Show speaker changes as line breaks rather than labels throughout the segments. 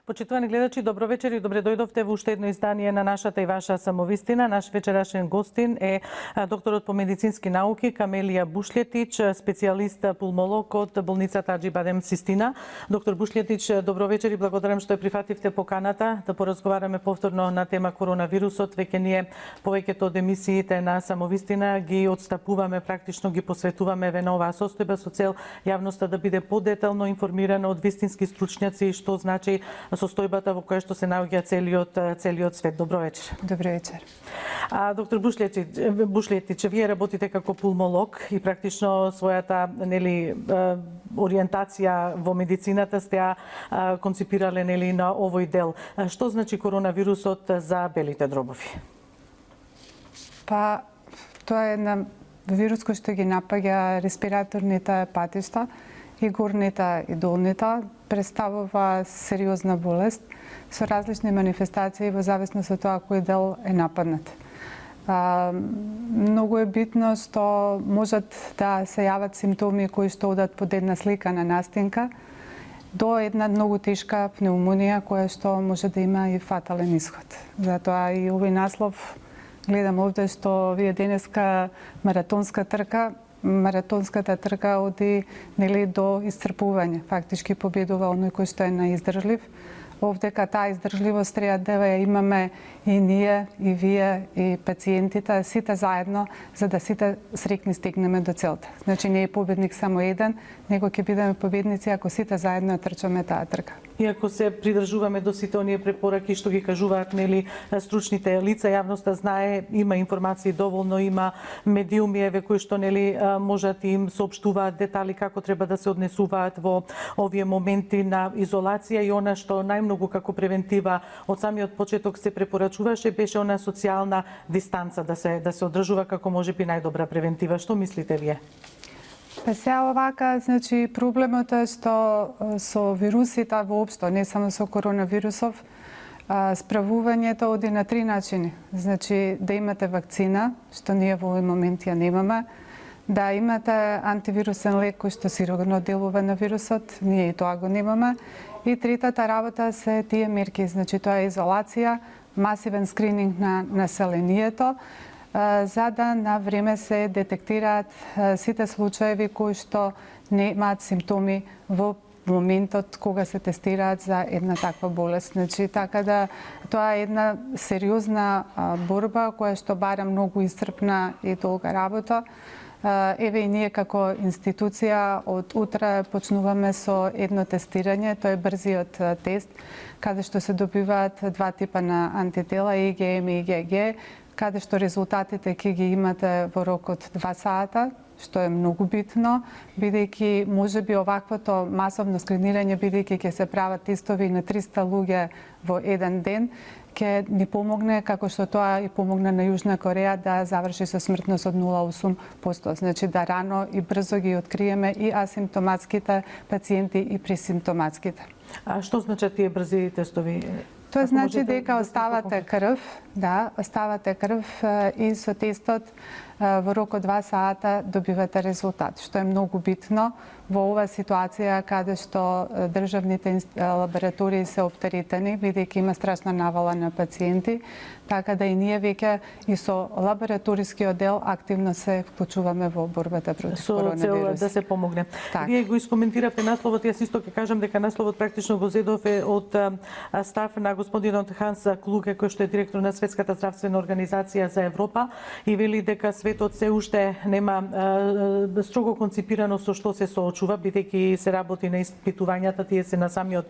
Почитувани гледачи, добро вечер и добре дојдовте во уште едно издание на нашата и ваша самовистина. Наш вечерашен гостин е докторот по медицински науки Камелија Бушлетич, специјалист пулмолог од болницата Аџи Бадем Систина. Доктор Бушлетич, добро вечер и благодарам што ја прифативте поканата да поразговараме повторно на тема коронавирусот. Веќе ние повеќето од емисиите на самовистина ги отстапуваме, практично ги посветуваме на оваа состојба со цел јавноста да биде подетално информирана од вистински стручњаци што значи состојбата во која што се наоѓа целиот свет. Добро вечер.
Добро вечер.
Доктор Бушлетич, вие работите како пулмолог и практично својата ориентација во медицината сте ја концепирале на овој дел. Што значи коронавирусот за белите дробови?
Па тоа е една вирус кој што ги напаѓа респираторните патишта, и горните и долните, представува сериозна болест со различни манифестации во зависност од тоа кој дел е нападнат. Многу е битно што можат да се јават симптоми кои што одат под една слика на настинка до една многу тешка пневмонија која што може да има и фатален исход. Затоа и овој наслов гледам овде што вие денеска маратонската трка оди до исцрпување. Фактички победува оној кој што е наиздржлив. Овдека таа издржливост треба да ја имаме и ние, и вие, и пациентите, сите заедно, за да сите срекни стигнеме до целта. Значи не е победник само еден, него ќе бидеме победници ако сите заедно трчаме таа трка.
И ако се придржуваме до сите оние препораки што ги кажуваат стручните лица, јавноста знае, има информации доволно, има медиуми кои што можат им соопштуваат детали како треба да се однесуваат во овие моменти на изолација и она што најмногу како превентива од самиот почеток се препорачуваше беше она социјална дистанца да се одржува како можеби најдобра превентива. Што мислите вие?
Па сега овака, значи проблемот е што со вирусите воопшто, не само со коронавирусов, справувањето оди на три начини. Значи да имате вакцина, што ние во овој момент ја немаме, да имате антивирусен лек кој што сигурно делува на вирусот, ние и тоа го немаме, и третата работа се тие мерки, значи тоа е изолација, масивен скрининг на населението, за да на време се детектираат сите случаеви кои што немаат симптоми во моментот кога се тестираат за една таква болест. Значи, така да тоа е една сериозна борба која што бара многу исцрпна и долга работа. Еве и ние како институција од утре почнуваме со едно тестирање, тоа е брзиот тест, каде што се добиваат два типа на антитела, IgM и IgG, каде што резултатите ќе ги имате во рок од 2 сата, што е многу битно, бидејќи можеби оваквото масовно скринирање, бидејќи ќе се прават тестови на 300 луѓе во еден ден, ќе ни помогне, како што тоа и помогна на Јужна Кореја, да заврши со смртност од 0,8%. Значи да рано и брзо ги откриеме и асимптоматските пациенти и пресимптоматските.
А што значат тие брзи тестови?
Тоа значи дека оставате крв, оставате крв и со тестот во рок од 2 сата добивате резултат, што е многу битно во оваа ситуација каде што државните лаборатории се оптеретени, бидејќи има страшна навала на пациенти, така да и ние веќе и со лабораторискиот дел активно се вклучуваме во борбата против коронавирус.
Со цел да се помогне. Вие го искоментиравте насловот, јас исто ќе кажам дека насловот практично го зедов од став на господинот Ханс Клуге, кој што е директор на Светската здравствена организација за Европа и вели дека светот се уште нема строго концепирано со што се соочува, бидејќи се работи на испитувањата, тие се на самиот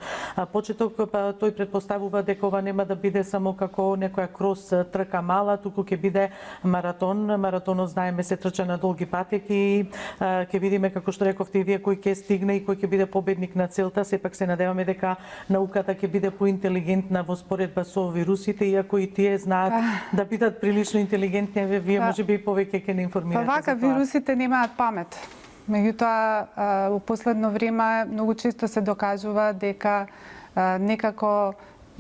почеток, па тој претпоставува дека ова нема да биде само како некоја крос трка мала, туку ќе биде маратон. Маратонот знаеме се трча на долги патеки и ќе видиме како што рековте и вие кој ќе стигне и кој ќе биде победник на целта. Сепак се надеваме дека науката ќе биде поинтелигентна во споредба со вирусите, иако и тие знаат да бидат прилично интелигентни, вие можеби повеќе ќе не информирате.
Па вака вирусите немаат памет. Меѓутоа, во последно време многу често се докажува дека некако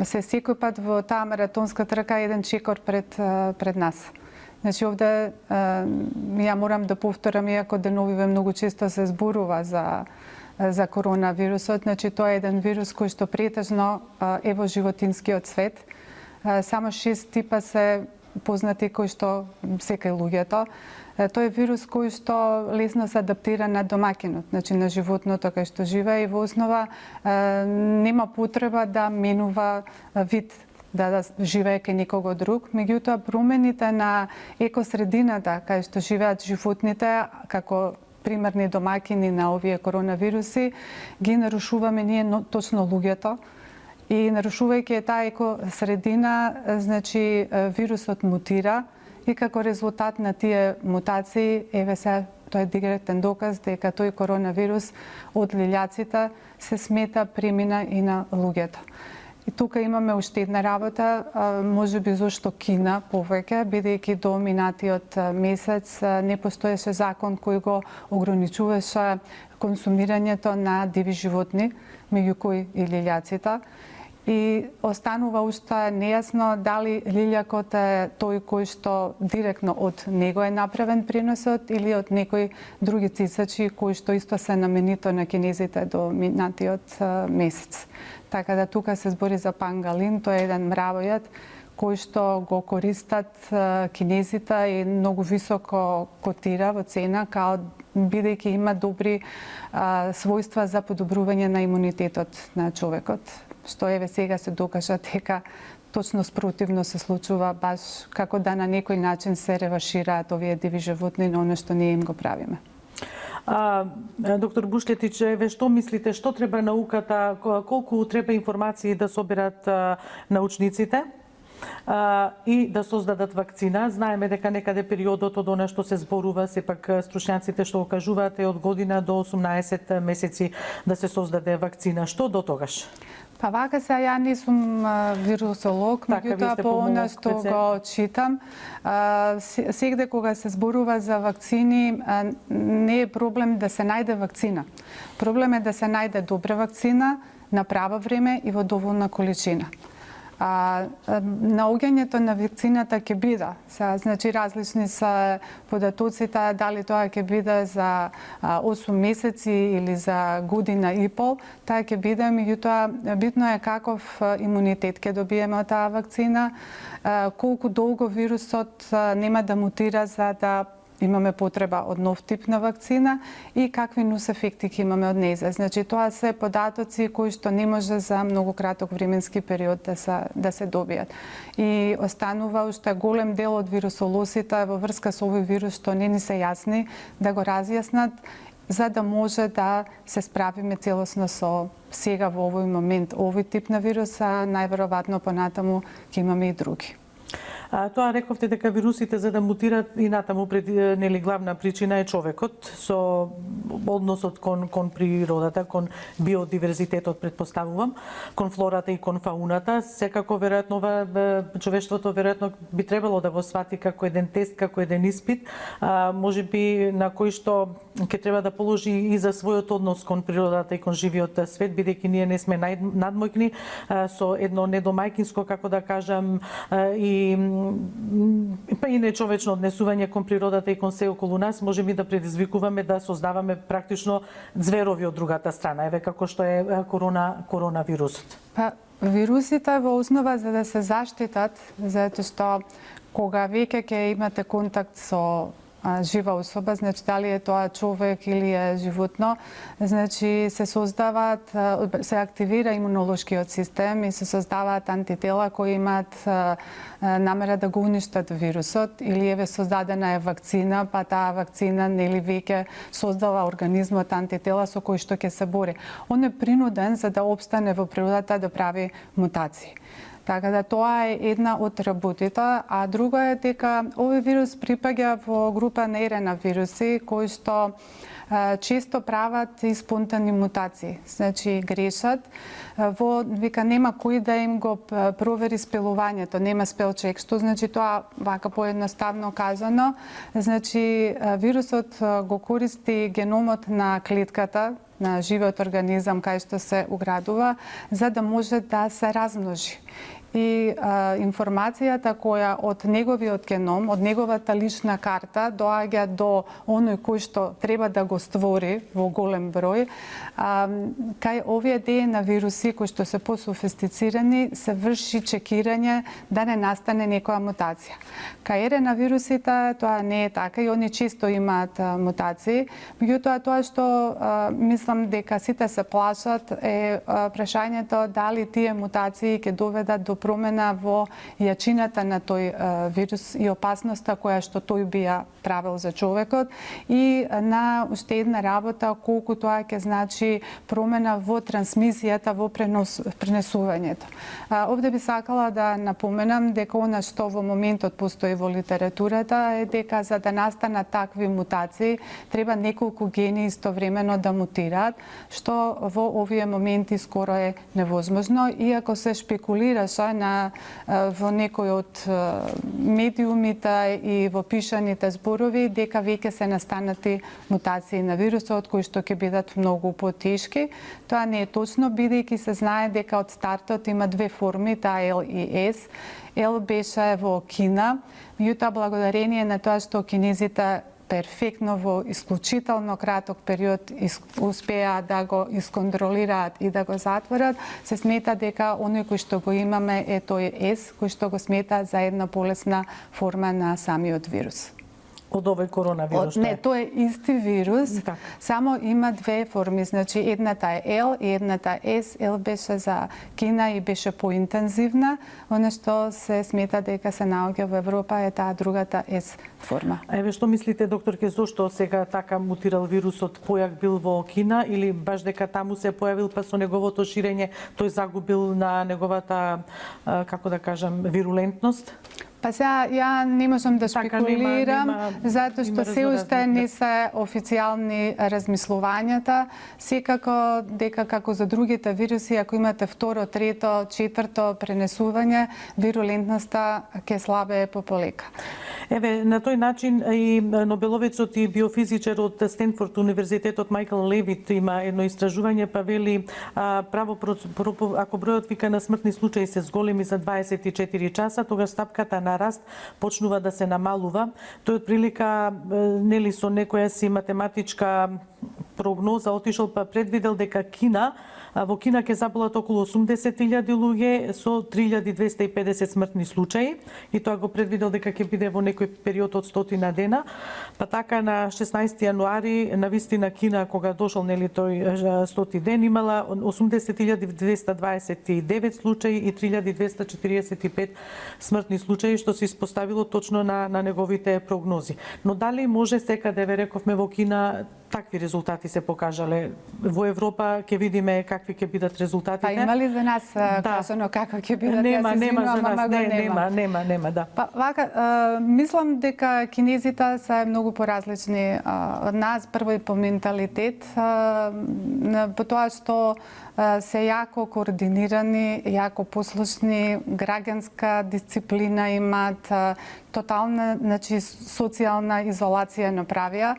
се секој пат во таа маратонска трка еден чекор пред нас. Значи овде ја морам да повторам, иако деновиве многу често се зборува за за коронавирусот. Значи тоа е еден вирус кој што претежно е во животинскиот свет. Само 6 типа се познати кои што секај луѓето. Тој е вирус кој што лесно се адаптира на домакинот, значи на животното кај што живее и во основа нема потреба да менува вид, да живее кај некого друг. Меѓутоа, промените на екосредината кај што живеат животните, како примерни домакини на овие коронавируси, ги нарушуваме ние точно луѓето. И нарушувајќи таа екосредина, значи вирусот мутира и како резултат на тие мутации, еве се тоа е директен доказ дека тој коронавирус од лилјаците се смета премина и на луѓето. И тука имаме уште една работа, можеби зошто Кина повеќе, бидејќи до минатиот месец не постоеше закон кој го ограничуваше консумирањето на диви животни, меѓу кои и лилјаците. И останува уште нејасно дали лилјакот е тој кој што директно од него е направен приносот или од некои други цицачи кои што исто се наменито на кинезите до минатиот месец. Така да тука се збори за пангалин, тоа е еден мравојат кој што го користат кинезите и многу високо котира во цена, као бидејќи има добри својства за подобрување на имунитетот на човекот. Што еве сега се докажа дека точно спротивно се случува, баш како да на некој начин се ревашираат овие диви животни на оно што ние им го правиме.
Доктор Бушлетич, еве што мислите, што треба науката, колку треба информации да соберат научниците и да создадат вакцина? Знаеме дека некаде периодот од она што се зборува, сепак стручњаците што го кажуваат е од година до 18 месеци да се создаде вакцина. Што до тогаш?
Па вака се, ја не сум вирусолог, меѓутоа по она што го читам, сегде кога се зборува за вакцини, не е проблем да се најде вакцина. Проблем е да се најде добра вакцина на право време и во доволна количина. Наоѓањето на вакцината ќе биде. Значи различни се податоците, дали тоа ќе биде за 8 месеци или за година и пол, таа ќе биде, меѓутоа битно е каков имунитет ќе добиеме од таа вакцина, колку долго вирусот нема да мутира за да имаме потреба од нов тип на вакцина и какви нусефекти ќе имаме од неја. Значи тоа се податоци кои што не може за многу краток временски период да се добијат. И останува уште голем дел од вирусолозите во врска со овој вирус што не ни се јасни, да го разјаснат за да може да се справиме целосно со сега во овој момент овој тип на вирус, а најверојатно понатаму ќе имаме и други.
Тоа рековте дека вирусите за да мутираат и натаму нели главна причина е човекот со односот кон природата, кон биодиверзитетот предпоставувам, кон флората и кон фауната. Секако веројатно човештвото веројатно би требало да го свати како еден тест, како еден испит, можеби на кој што ќе треба да положи и за својот однос кон природата и кон живиот свет, бидејќи ние не сме надмојкни со едно недомајкинско, како да кажам, и нечовечно однесување кон природата и кон се околу нас, можеме да предизвикуваме да создаваме практично зверови од другата страна, еве како што е коронавирусот.
Па вирусите во основа за да се заштитат, затоа што кога веќе ќе имате контакт со жива особа, значи дали е тоа човек или е животно, значи се создаваат, се активира имунолошкиот систем и се создаваат антитела кои имаат намера да го уништат вирусот, или еве создадена е вакцина, па таа вакцина нели веќе создава организмот антитела со кои што ќе се бори. Он е принуден за да опстане во природата да прави мутации. Така да тоа е една од работите, а друго е дека овој вирус припаѓа во група на РНА вируси кои што често прават и спонтанни мутации, значи грешат. Вика нема кој да им го провери спелувањето, нема спелчек, што значи тоа вака поедноставно казано, значи вирусот го користи геномот на клетката, на живиот организам кај што се уградува, за да може да се размножи. и информацијата која од неговиот геном, од неговата лична карта доаѓа до оној кој што треба да го створи во голем број, кај овие ДНК вируси кои што се пософистицирани се врши чекирање да не настане некоја мутација. Кај РНА вирусите тоа не е така и они често имаат мутации, меѓутоа тоа што мислам дека сите се плашат е прашањето дали тие мутации ќе доведат до промена во јачината на тој вирус и опасноста која што тој би ја правил за човекот и на уште една работа колку тоа ќе значи промена во трансмисијата, во пренесувањето. Овде би сакала да напоменам дека она што во моментот постои во литературата е дека за да настанат такви мутации треба неколку гени истовремено да мутираат, што во овие моменти скоро е невозможно, иако се шпекулираше во некој од медиумите и во пишаните зборови дека веќе се настанати мутации на вирусот кои што ќе бидат многу потешки. Тоа не е точно, бидејќи се знае дека од стартот има две форми, таа L и S. L беше во Кина, меѓутоа благодарение на тоа што кинезите перфектно во исклучително краток период успеа да го исконтролираат и да го затворат, се смета дека оној кој што го имаме е тој S, кој што го смета за една полесна форма на самиот вирус.
Од овој коронавирус?
Не, тоа е исти вирус,
так.
Само има две форми, значи едната е L и едната S. L беше за Кина и беше поинтензивна, она што се смета дека се наоѓа во Европа е таа другата S форма.
Еве што мислите, докторке, зошто сега така мутирал вирусот, појак бил во Кина или баш дека таму се појавил па со неговото ширење тој загубил на неговата, како да кажам, вирулентност?
Па сега ја не можам да шпекулирам, затоа што се уште не се официјални размислувањата. Секако дека како за другите вируси, ако имате второ, трето, четврто пренесување, вирулентноста ќе слабее пополека.
Еве, на тој начин и Нобеловецот и биофизичар од Стенфорд универзитетот Майкл Левит има едно истражување, па вели ако бројот вика на смртни случаи се зголеми за 24 часа, тогаш стапката на раст почнува да се намалува. Тој од прилика нели со некоја си математичка прогноза отишол па предвидел дека во Кина ќе заболат околу 80.000 луѓе со 3.250 смртни случаи и тоа го предвидел дека ќе биде во некој период од 100 дена. Па така на 16 јануари на вистина Кина кога дошол нели тој 100 ден имала 80.229 случаи и 3.245 смртни случаи што се испоставило точно на неговите прогнози. Но дали може секаде, ве рековме, во Кина такви резултати се покажале? Во Европа ќе видиме какви ќе бидат резултатите.
Па има ли за нас кажано како ќе бидат?
Нема за нас, нема, да.
Па вака, мислам дека кинезите се многу поразлични од нас, прво и по менталитет, по тоа што се јако координирани, јако послушни, граѓанска дисциплина имаат, тотална, значи социјална изолација направија.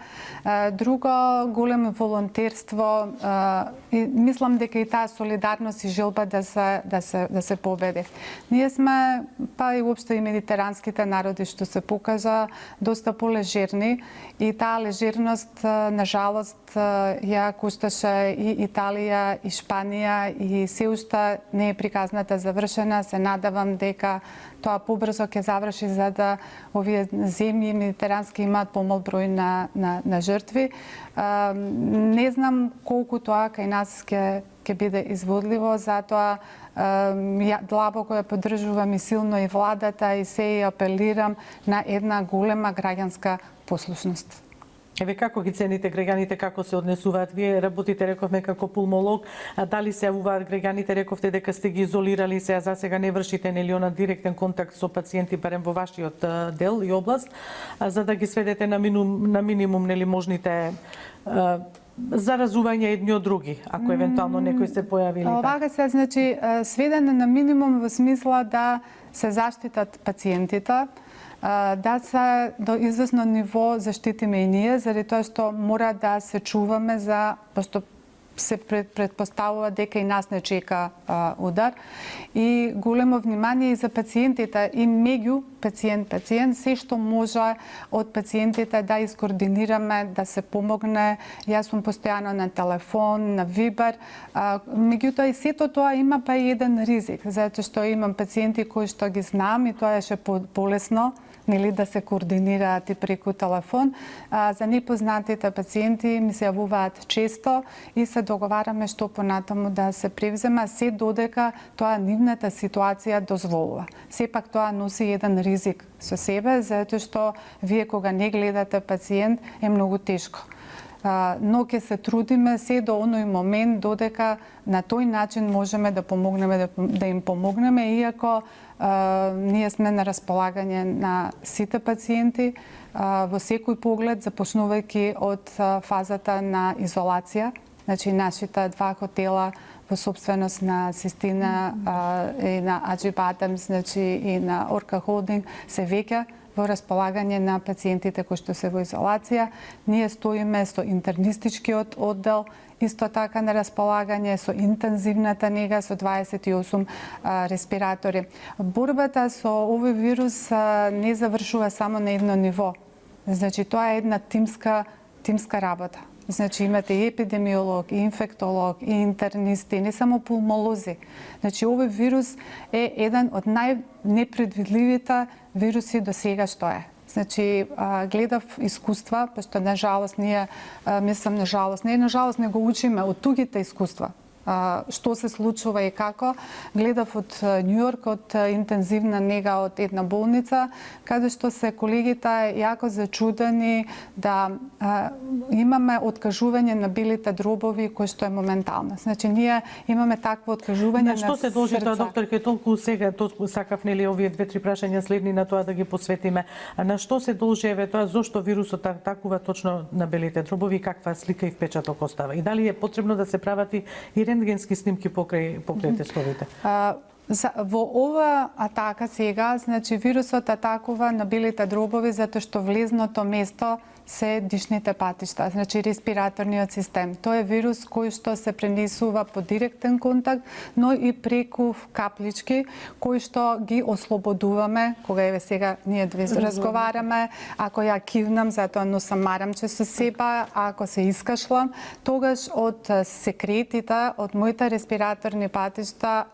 Друго, големо волонтерство и мислам дека и таа солидарност и желба да се победи. Ние сме, па и уопште и медитеранските народи што се покажа, доста полежерни и таа лежерност на жалост ја кошташе и Италија и Шпанија и се уште не е приказната завршена. Се надевам дека тоа побрзо ќе заврши за да овие земји медитерански имаат помал број на жртви. Не знам колку тоа кај нас ќе биде изводливо, затоа длабоко ја поддржувам и силно и владата и се и апелирам на една голема граѓанска послушност.
Еве како ги цените граѓаните, како се однесуваат? Вие работите, рековме, како пулмолог, дали се јавуваат граѓаните, рековте дека сте ги изолирали, се за сега не вршите нели она директен контакт со пациенти барем во вашиот дел и област, за да ги сведете на минимум нели можните заразување едни од други, ако евентуално некој се појави или така?
Вака се, значи, сведене на минимум во смисла да се заштитат пациентите, да се до известно ниво заштитиме и ние, заради тоа што мора да се чуваме за, пошто се предпоставува дека и нас не чека удар. И големо внимание и за пациентите и меѓу пациент, се што може од пациентите да искоординираме, да се помогне. Јас сум постојано на телефон, на Вибер. Меѓутоа и сето тоа има па и еден ризик, затоа што имам пациенти кои што ги знам и тоа е полесно, нели да се координираат и преку телефон. За непознатите пациенти ми се јавуваат често и се договараме што понатаму да се превзема, се додека тоа нивната ситуација дозволува. Сепак тоа носи еден ризик со себе, затоа што вие кога не гледате пациент е многу тешко. Но ќе се трудиме се до оној момент додека на тој начин можеме да помогнеме, да им помогнеме, иако ние сме на располагање на сите пациенти во секој поглед, започнувајќи од фазата на изолација. Значи, нашите 2 хотела во собственост на Систина и на Аџибадем, значи и на Орка Холдинг се веќе во располагање на пациентите кои што се во изолација. Ние стоиме со интернистичкиот оддел, исто така на располагање со интензивната нега со 28 респиратори. Борбата со овој вирус не завршува само на едно ниво. Значи, тоа е една тимска работа. Значи, имате и епидемиолог, и инфектолог, и интернисти, не само пулмолози. Значи, овој вирус е еден од најнепредвидливите вируси до сега што е. Значи, гледав искуства, пошто нажалост ние, мислам нажалост не го учиме од тугите искуства. Што се случува и како. Гледав од Њујорк, од интензивна нега од една болница, каде што се колегите јако зачудени да имаме откажување на белите дробови кои што е моментално. Значи, ние имаме такво откажување на срца.
На што се должи тоа, докторке, толку сега, сакав нели овие 2-3 прашања следни на тоа да ги посветиме. На што се должи еве тоа, зошто вирусот атакува точно на белите дробови, каква слика и впечаток остава? И дали е потребно да се прават и рентгенски снимки покрај тестовите?
Во ова атака сега, значи вирусот атакува на белите дробови затоа што влезното место се дишните патишта, значи респираторниот систем. Тоа е вирус кој што се пренесува по директен контакт, но и преку каплички кои што ги ослободуваме, кога еве сега ние разговараме, ако ја кивнам, затоа носам марамче со себе, ако се искашлам, тогаш од секретите, од моите респираторни патишта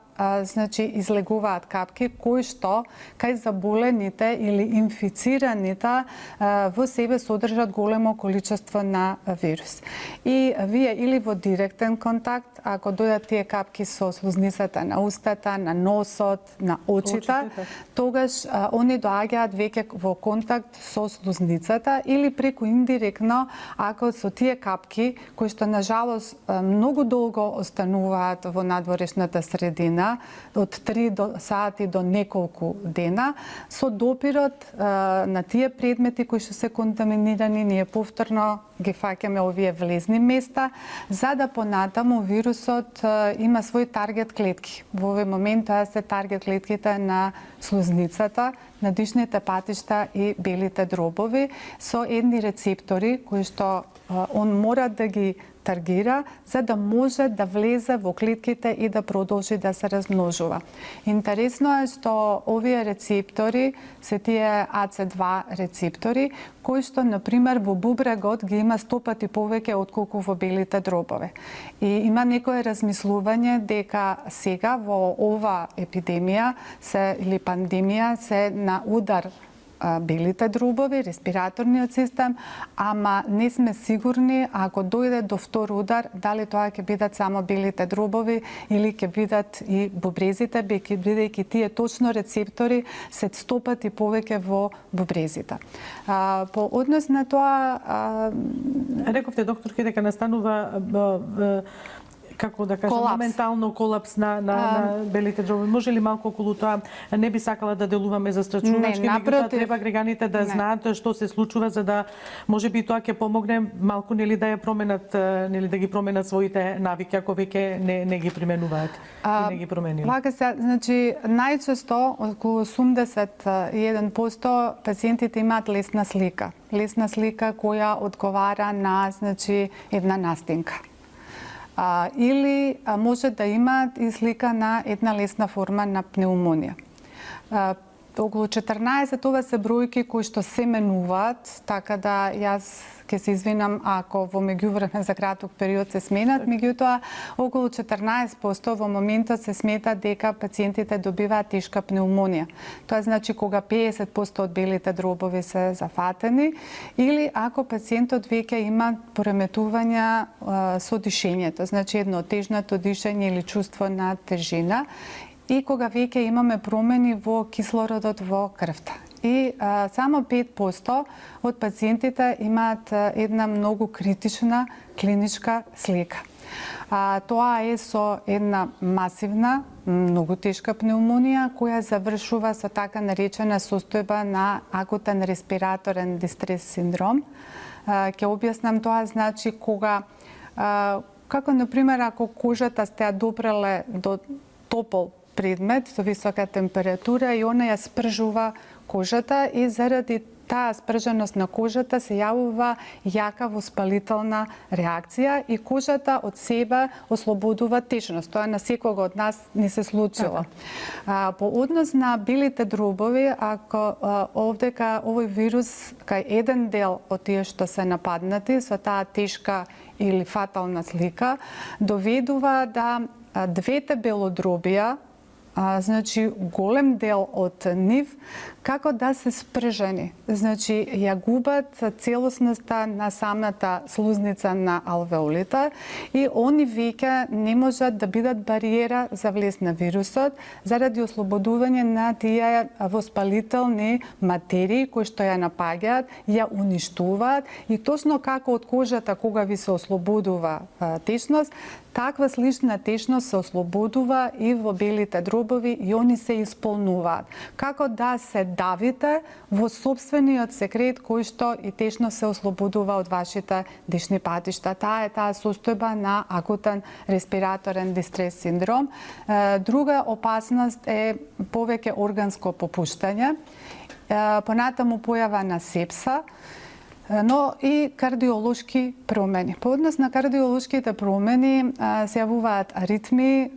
значи излегуваат капки кои што кај заболените или инфицираните во себе содржат големо количество на вирус. И вие или во директен контакт, ако дојдат тие капки со слузницата на устата, на носот, на очите, тогаш они доаѓаат веќе во контакт со слузницата или преку индиректно, ако со тие капки кои што на жалост многу долго остануваат во надворешната средина, од 3 сати до неколку дена, со допирот на тие предмети кои што се контаминирани, ние повторно ги фаќаме овие влезни места, за да понатаму вирусот има свој таргет клетки. Во овој момент тоа се таргет клетките на слузницата, на дишните патишта и белите дробови, со едни рецептори кои што он мора да ги таргира, за да може да влезе во клетките и да продолжи да се размножува. Интересно е што овие рецептори се тие AC2 рецептори, кои што, например, во бубрегот ги има 100 пати повеќе отколку во белите дробови. И има некое размислување дека сега во ова епидемија или пандемија се на удар белите дробови, респираторниот систем, ама не сме сигурни ако дојде до втор удар, дали тоа ќе бидат само белите дробови или ќе бидат и бубрезите, бидејќи тие точно рецептори се 100 пати повеќе во бубрезите. По однос на тоа...
Рековте, докторке, дека настанува како да кажам, моментално колапс на белите дробови. Може ли малку околу тоа? Не би сакала да делуваме застрашувачки, меѓутоа треба граѓаните да знаат што се случува, за да може би тоа ќе помогне малку нели да ја променат, нели да ги променат своите навики ако веќе не ги применуваат и не ги промениле.
Вака се, значи најчесто околу 81% пациентите имаат лесна слика која одговара на, значи, една настинка. или може да имаат и слика на една лесна форма на пневмонија. Околу 14, ова се бројки кои што се менуваат, така да јас ќе се извинам ако во меѓувреме за краток период се сменат, меѓутоа околу 14% во моментот се смета дека пациентите добиваат тешка пневмонија. Тоа значи кога 50% од белите дробови се зафатени или ако пациентот веќе има пореметувања со дишењето, значи едно тежното дишење или чувство на тежина, и кога веќе имаме промени во кислородот во крвта. И само 5% од пациентите имаат една многу критична клиничка слика. Тоа е со една масивна, многу тешка пневмонија која завршува со така наречена состојба на акутен респираторен дистрес синдром. Ќе објаснам, тоа значи кога, како например ако кожата сте ја допреле до топол предмет со висока температура и она ја спржува кожата и заради таа спрженост на кожата се јавува јака воспалителна реакција и кожата од себе ослободува течност. Тоа на секого од нас не се случило. По однос на белите дробови, ако овдека овој вирус кај еден дел од тие што се нападнати со таа тешка или фатална слика, доведува да двете белодробија, значи голем дел од нив, како да се спржени. Значи ја губат целосноста на самата слузница на алвеолите и они веќе не можат да бидат бариера за влез на вирусот заради ослободување на тие воспалителни материи кои што ја напаѓаат, ја уништуваат и точно како од кожата кога ви се ослободува течност, таква слична течност се ослободува и во белите дробови и они се исполнуваат. Како да се давите во сопствениот секрет кој што и течно се ослободува од вашите дишни патишта. Таа е таа состојба на акутен респираторен дистрес синдром. Друга опасност е повеќе органско попуштање, понатаму појава на сепса, но и кардиолошки промени. По однос на кардиолошките промени се јавуваат аритми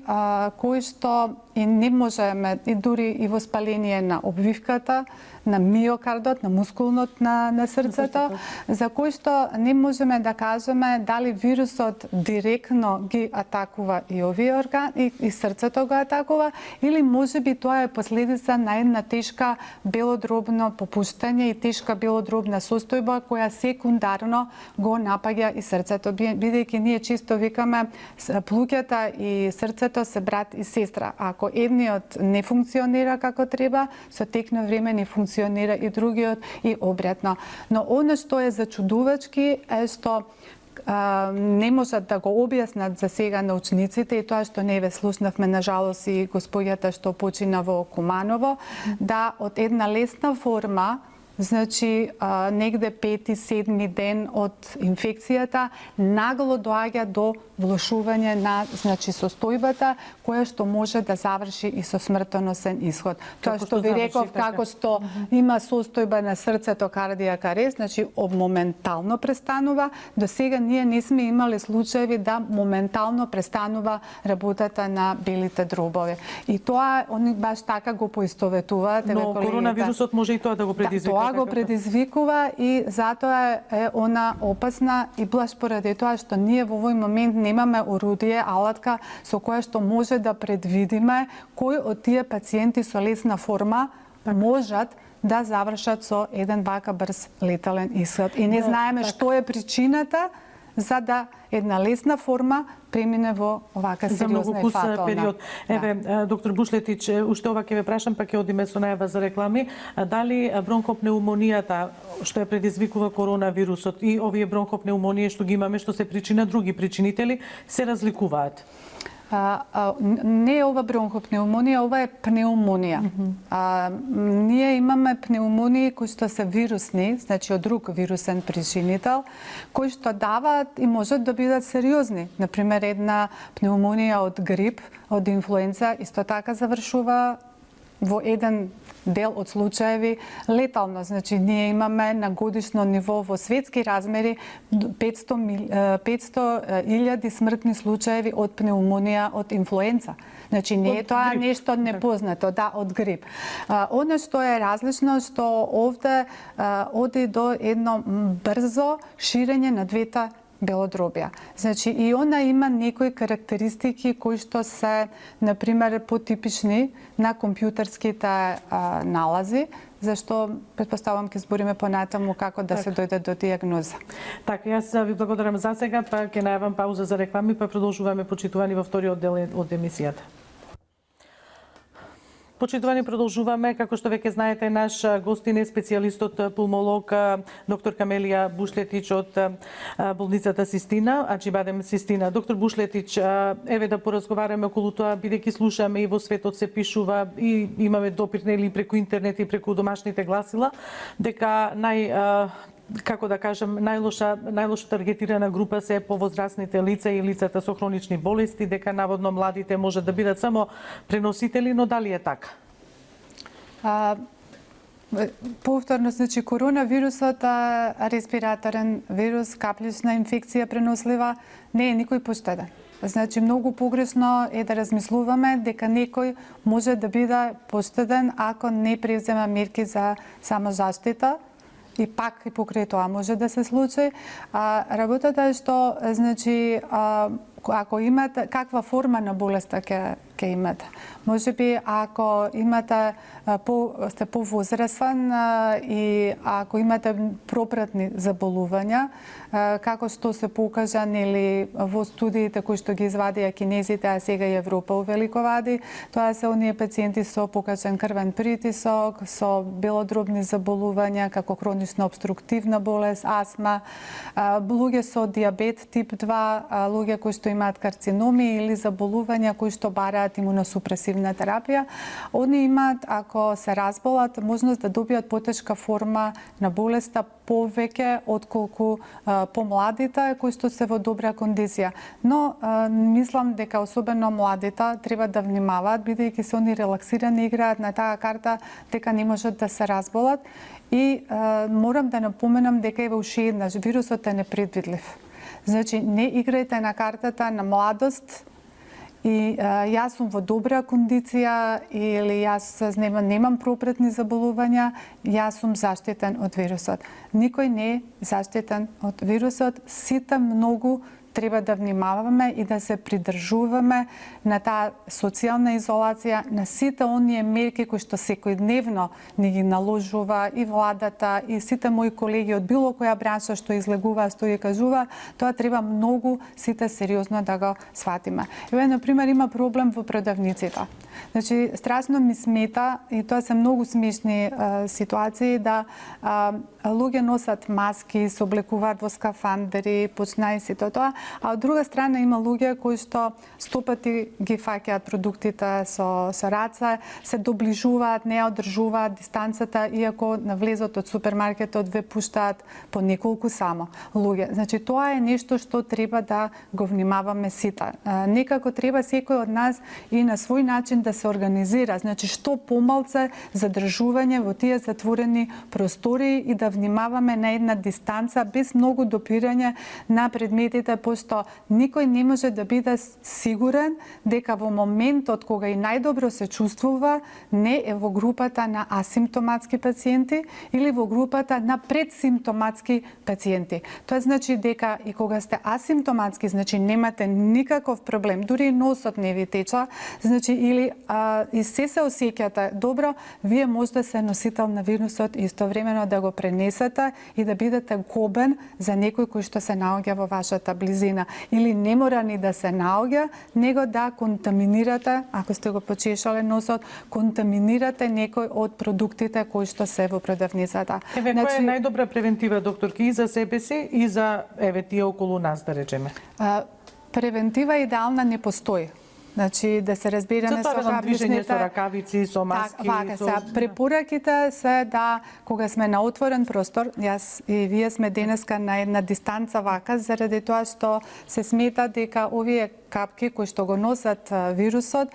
кои што и не можеме, и дури и воспаление на обвивката, на миокардот, на мускулнот на срцето, за кои што не можеме да кажеме дали вирусот директно ги атакува и овие органи, и срцето го атакува, или можеби тоа е последица на една тешка белодробно попуштање и тешка белодробна состојба која секундарно го напаѓа и срцето, бидејќи ние често викаме плуќата и срцето се брат и сестра. Ако едниот не функционира како треба, со тек на време не функционира и другиот и обратно. Но она што е зачудувачки е што не можат да го објаснат за сега научниците и тоа што не ве слушнавме на жалост и господјата што почина во Куманово, да од една лесна форма, значи негде 5-7 ден од инфекцијата нагло доаѓа до влошување на состојбата која што може да заврши и со смртоносен исход. Тоа што ви реков, како што има состојба на срцето кардијак арест, значи моментално престанува. До сега ние не сме имале случаеви да моментално престанува работата на белите дробови. И тоа они баш така го поистоветуваат.
Но коронавирусот може и тоа да го предизвика.
Тоа го предизвикува и затоа е она опасна и баш поради тоа што ние во овој момент немаме орудие, алатка со која што може да предвидиме кои од тие пациенти со лесна форма можат да завршат со еден вака брз летален исход. И не знаеме што е причината за да една лесна форма премине во овака сериозна и фатална
период. Еве, доктор Бушлетич, уште ова ќе ве прашам, па ќе одиме со најава за реклами. Дали бронхопнеумонијата што ја предизвикува коронавирусот и овие бронхопнеумонии што ги имаме, што се причина други причинители, се разликуваат?
Не е ова бронхопнеумонија, ова е пнеумонија. Ние имаме пнеумонии кои што се вирусни, значи од друг вирусен причинител, кои што даваат и можат да бидат сериозни. Например, една пнеумонија од грип, од инфлуенца, исто така завршува во еден дел од случаеви летално. Значи, ние имаме на годишно ниво во светски размери 500.000 смртни случаеви од пневмонија, од инфлуенца. Значи, не е тоа нешто непознато, да, од грип. Оно што е различно, што овде оди до едно брзо ширење на двете белодробја. Значи, и она има некои карактеристики кои што се, например, потипични на компјутерските налази, зашто претпоставам ќе збориме понатаму како да се дојде до дијагноза.
Така, јас ви благодарам за сега, па ќе најавам пауза за реклами, па продолжуваме почитувани во вториот дел од емисијата. Почитувани, продолжуваме. Како што веќе знаете, наш гостин е специјалистот пулмолог доктор Камелија Бушлетич од болницата Систина, Аџибадем Систина. Доктор Бушлетич, еве да поразговараме околу тоа, бидејќи слушаме и во светот се пишува и имаме допир или преку интернет и преку домашните гласила, дека како да кажам, најлошо таргетирана група се повозрастните лица и лицата со хронични болести, дека наводно младите може да бидат само преносители, но дали е така?
Повторно, значи, коронавирусот е респираторен вирус, каплична инфекција пренослива, не е никој поштеден. Значи, многу погрешно е да размислуваме дека некој може да биде поштеден ако не презема мерки за самозаштита, и пак и покрај тоа може да се случи. Работата е што, значи, ако имате каква форма на болеста ќе имате. Може би ако имате сте повозрасен и ако имате пропратни заболувања, како што се покажа нели во студиите кои што ги извадија кинезите, а сега и Европа увеликовади, тоа се оние пациенти со покачен крвен притисок, со белодробни заболувања како хронична обструктивна болест, астма, луѓе со дијабет тип 2, луѓе кои што имаат карциноми или заболувања кои што бараат имуносупресивна терапија, они имаат, ако се разболат, можност да добијат потешка форма на болеста повеќе отколку помладите кои што се во добра кондиција. Но мислам дека особено младите треба да внимаваат, бидејќи се они релаксирани играат на таа карта дека не можат да се разболат. И морам да напоменам дека еве уште еднаш вирусот е непредвидлив. Значи, не играјте на картата на младост и јас сум во добра кондиција или јас немам пропратни заболувања, јас сум заштитен од вирусот. Никој не е заштитен од вирусот, сите многу треба да внимаваме и да се придржуваме на таа социјална изолација, на сите оние мерки кои што секојдневно ни ги наложува и владата, и сите мои колеги од било која бранша што излегува, што ги кажува, тоа треба многу сите сериозно да го сватиме. Еве, например, има проблем во продавниците. Значи, страшно ми смета, и тоа се многу смешни ситуации, да луѓе носат маски, се облекуваат во скафандери, почна и сето тоа, а од друга страна има луѓе кои што 100 пати ги фаќаат продуктите со раце, се доближуваат, не одржуваат дистанцата, иако на влезот од супермаркетот ве пуштаат по неколку само луѓе. Значи, тоа е нешто што треба да го внимаваме сите. Некако треба секој од нас и на свој начин да се организира, значи што помалце задржување во тие затворени простори и да внимаваме на една дистанца без многу допирање на предметите, пошто никој не може да биде сигурен дека во моментот кога и најдобро се чувствува не е во групата на асимптоматски пациенти или во групата на предсимптоматски пациенти. Тоа значи дека и кога сте асимптоматски, значи немате никаков проблем, дури носот не ви теча, значи или и се осеќате добро, вие може да се носител на вирусот и истовремено да го пренесете и да бидете гобен за некој кој што се наоѓа во вашата близина. Или не мора ни да се наоѓа, него да контаминирате, ако сте го почешале носот, контаминирате некој од продуктите кои што се во продавницата.
Еве, која е најдобра превентива, докторки, и за себе си, и за тие околу нас, да речеме?
Превентива идеална не постои. Значи, да се разбираме со
движење со ракавици, со маски.
Препораките се да, кога сме на отворен простор, јас и вие сме денеска на една дистанца вака, заради тоа што се смета дека овие капки кои што го носат вирусот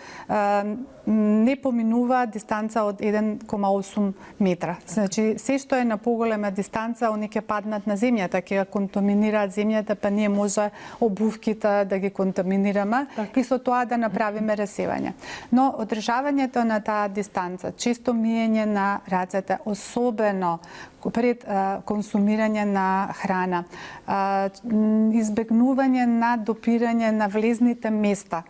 не поминува дистанца од 1,8 метра. Значи, се што е на поголема дистанца, они ќе паднат на земјата, ќе контаминираат земјата, па ние може обувките да ги контаминираме и со тоа да направиме расевање. Но одржавањето на таа дистанца, често миење на рацете, особено пред консумирање на храна, избегнување на допирање на влезните места,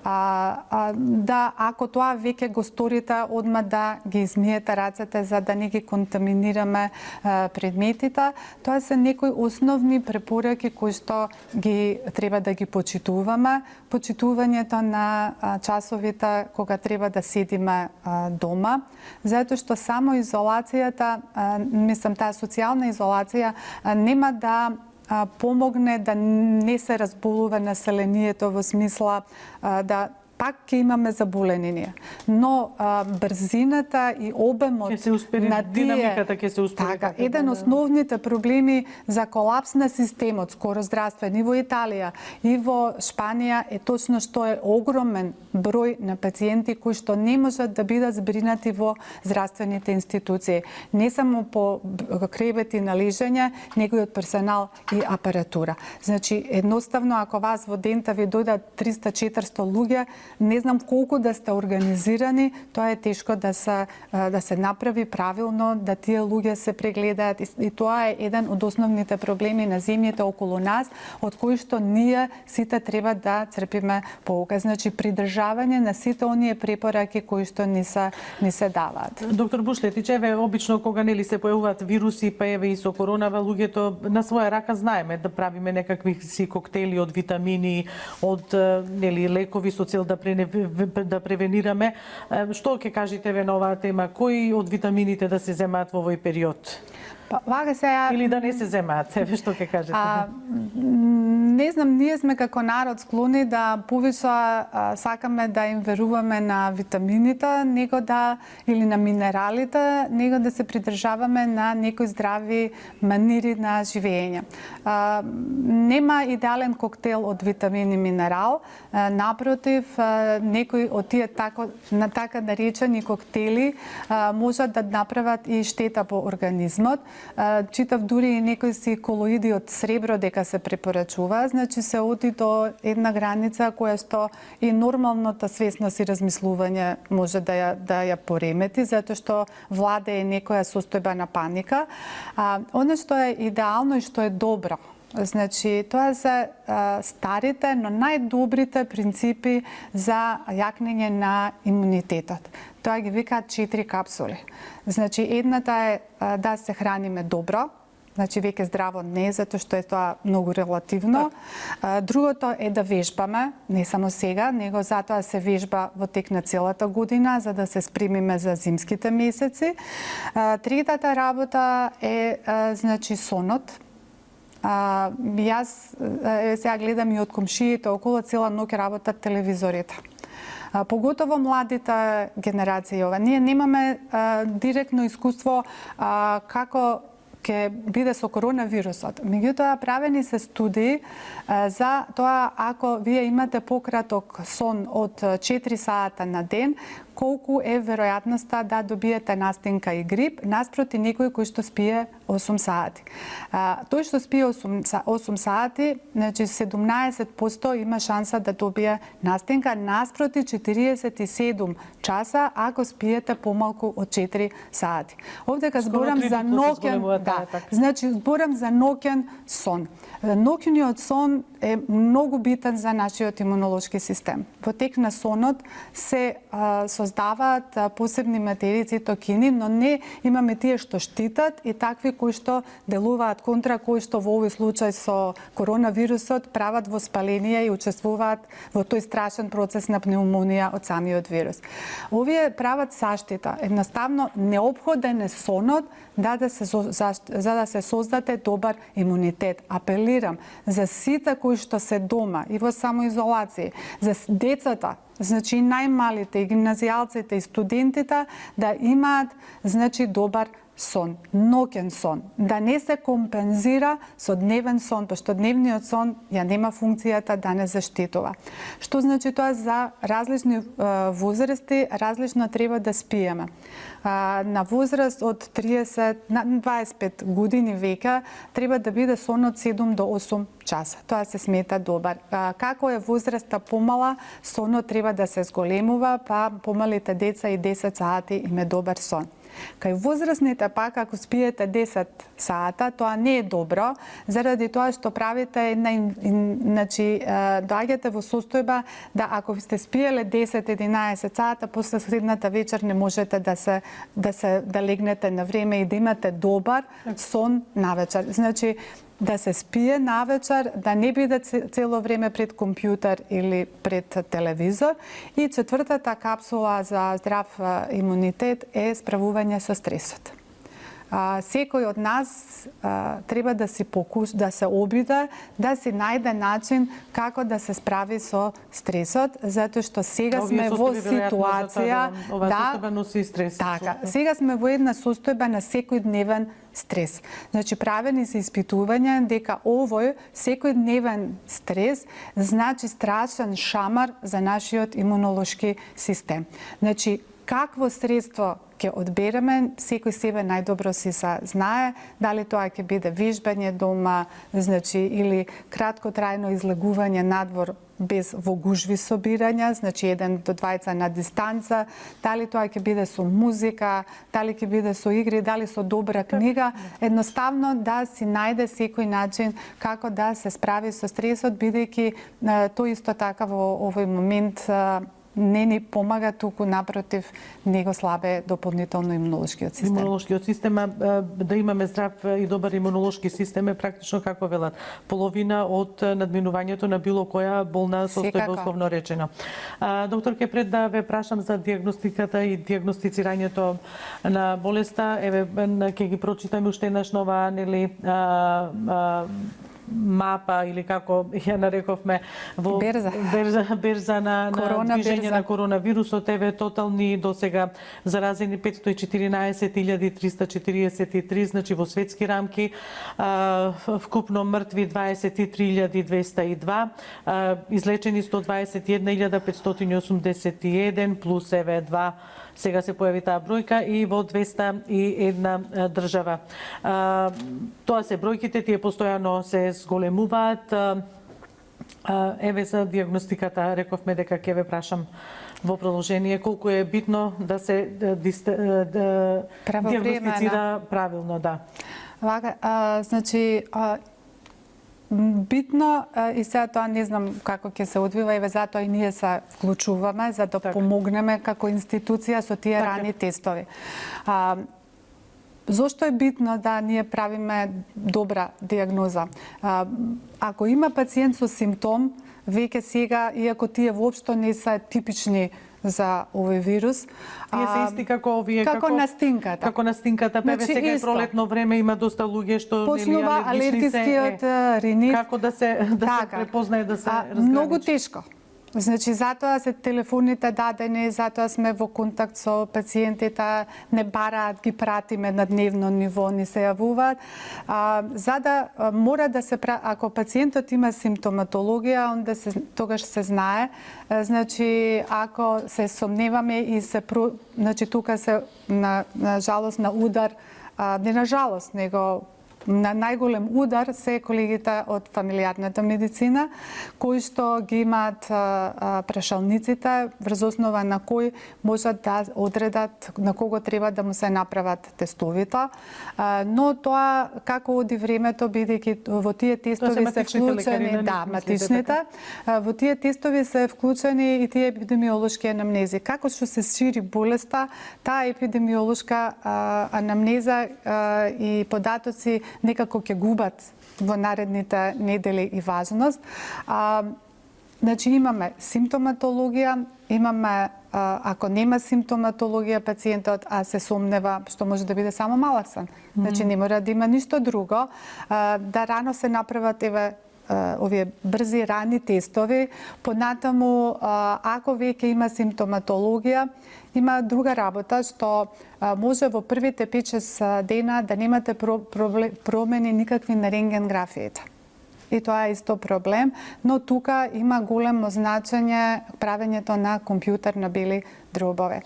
да ако тоа веќе го сторите, одма да ги измиете рацете за да не ги контаминираме предметите. Тоа се некои основни препораки кои што ги треба да ги почитуваме. Почитувањето на часовите кога треба да седиме дома, затоа што само изолацијата, мислам таа социјална изолација нема да помогне да не се разболува населението во смисла да пак ќе имаме заболени ние. Но брзината и обемот на
динамиката ќе се успери.
Така, еден основните проблеми за колапс на системот, скоро здравствен, и во Италија, и во Шпанија е точно што е огромен број на пациенти кои што не можат да бидат збринати во здравствените институции. Не само по кревети на лежење, него и од персонал и апаратура. Значи, едноставно, ако вас во дента ви дојдат 300-400 луѓе, не знам колку да сте организирани, тоа е тешко да се направи правилно, да тие луѓе се прегледаат и тоа е еден од основните проблеми на земјите околу нас, од кои што ние сите треба да црпиме поука. Значи, придржавање на сите оние препораки кои што ни се даваат.
Доктор Бушлетич, еве обично кога нели се појавуваат вируси, па еве и со коронава, луѓето на своја рака знаеме да правиме некакви си коктели од витамини, од нели лекови со цел да превенираме. Што ќе кажете ве на оваа тема? Кои од витамините да се земаат во овој период? Или да не се земаат? Еве што ќе кажете?
Не знам, ние сме како народ склони да повеќе сакаме да им веруваме на витамините, него да или на минералите, него да се придржаваме на некои здрави манири на живење. Нема идеален коктел од витамин и минерал, напротив, некои од тие така наречени коктели можат да направат и штета по организмот. Читав дури и некои си колоиди од сребро дека се препорачува, значи се оди до една граница која што и нормалната свесност и размислување може да ја поремети, затоа што владее некоја состојба на паника. Оно што е идеално и што е добро, значи, тоа се старите, но најдобрите принципи за јакнење на имунитетот. Тоа ги викаат 4 капсули. Значи, едната е да се храниме добро, значи веќе здраво не, затоа што е тоа многу релативно. Другото е да вежбаме, не само сега, него затоа се вежба во тек на целата година, за да се спремиме за зимските месеци. Третата работа е, значи, сонот. Јас сега гледам и од комшиите околу, цела ноќ работат телевизорите. Поготово младите генерации ова. Ние немаме директно искуство како ќе биде со коронавирусот. Меѓутоа, правени се студии за тоа ако вие имате пократок сон од 4 сата на ден, колку е веројатноста да добиете настинка и грип, наспроти некој кој што спие 8 сати. Тој што спие 8 сати, значи 17% има шанса да добие настинка, наспроти 47 часа ако спиете помалку од 4 сати. Овдека зборам за ноќен, значи зборам за ноќен сон. Ноќниот сон е многу битен за нашиот имунолошки систем. Во тек на сонот се создаваат посебни материи, цитокини, но не имаме тие што штитат и такви кои што делуваат контра, кои што во овој случај со коронавирусот прават воспаление и учествуваат во тој страшен процес на пневмонија од самиот вирус. Овие прават заштита. Едноставно неопходен е сонот за да се создаде добар имунитет. Апелирам за сите кои што се дома и во самоизолација, за децата, значи најмалите, и гимназијалците, и студентите да имаат, значи, добар сон, ноќен сон, да не се компензира со дневен сон, пошто дневниот сон ја нема функцијата да не заштитува. Што значи тоа за различни возрасти, различно треба да спиеме. На возраст од 30 на 25 години веќе треба да биде сонот 7 до 8 часа. Тоа се смета добар. Како е возраста помала, сонот треба да се зголемува, па помалите деца и 10 сати им е добар сон. Кај возрастните пак, ако спиете 10 сата, тоа не е добро, заради тоа што правите значи, доаѓате во состојба да ако сте спиеле 10-11 сата, после следната вечер не можете да легнете на време и да имате добар сон навечер. Значи, да се спие навечер, да не биде цело време пред компјутер или пред телевизор. И четвртата капсула за здрав имунитет е справување со стресот. Секој од нас треба да се обиде, да си најде начин како да се справи со стресот, затоа што сега сме во ситуација сега сме во една состојба на секојдневен стрес. Значи, правени се испитувања дека овој секојдневен стрес значи страшен шамар за нашиот имунолошки систем. Значи, какво средство ќе одбереме, секој себе најдобро си се знае, дали тоа ќе биде вежбање дома, значи, или краткотрајно излегување надвор без во гужви собирања, значи 1 до 2 на дистанца, дали тоа ќе биде со музика, дали ќе биде со игри, дали со добра книга, едноставно да си најде секој начин како да се справи со стресот, бидејќи тој исто така во овој момент не ни помага, туку напротив, него слабе дополнително имунолошкиот систем.
Имунолошкиот систем, да имаме здрав и добар имунолошки систем е практично, како велат, половина од надминувањето на било која болна состојба, условно речено. Доктор, ке пред да ве прашам за диагностиката и диагностицирањето на болеста, еве ќе ги прочитаме уште еднаш нова, нели, мапа или како ја нарековме во берза на движење на коронавирусот, еве тотални досега заразени 514.343, значи во светски рамки, вкупно мртви 23.202, излечени 121.581 плюс еве 2 сега се појави таа бројка и во 201 држава. Тоа се бројките, тие постојано се зголемуваат. Еве за диагностиката рековме дека ќе ве прашам во продолжение колку е битно да се диагностицира правилно, да.
Значи, битно и сега тоа не знам како ќе се одвива, еве затоа и ние се вклучуваме за да помогнеме како институција со тие рани тестови. Зошто е битно да ние правиме добра диагноза? Ако има пациент со симптом, веќе сега, иако тие воопшто не се типични за овој вирус,
тие се исти како овие,
како настинката.
Како настинката, певе сега е пролетно време, има доста луѓе што
почнува алергискиот ринит.
Како да се препознае, да се разграничи?
Многу тешко. Значи, затоа се телефоните дадени, затоа сме во контакт со пациентите, не бараат, ги пратиме на дневно ниво, ни се јавуваат. За да мора да се ако пациентот има симптоматологија, онда тогаш се знае. Значи, ако се сомневаме и значи тука се на жалост на удар, не на жалост, него на најголем удар се колегите од фамилиарната медицина, кои што ги имаат прашалниците, врз основа на кои можат да одредат на кого треба да му се направат тестовите. Но тоа како оди времето, бидејќи во тие тестови се вклучени, матичните, во тие тестови се вклучени и тие епидемиолошки анамнези. Како што се шири болеста, таа епидемиолошка анамнеза и податоци некако ќе губат во наредните недели и важност. Значи имаме симптоматологија, имаме ако нема симптоматологија пациентот, а се сомнева, што може да биде само малак сон. Значи не мора да има ништо друго, да рано се направат еве овие брзи рани тестови, понатаму ако веќе има симптоматологија, има друга работа што може во првите 5-6 дена да немате промени никакви на рентген графиите. И тоа е исто проблем, но тука има големо значење правењето на компјутер на бели дробове.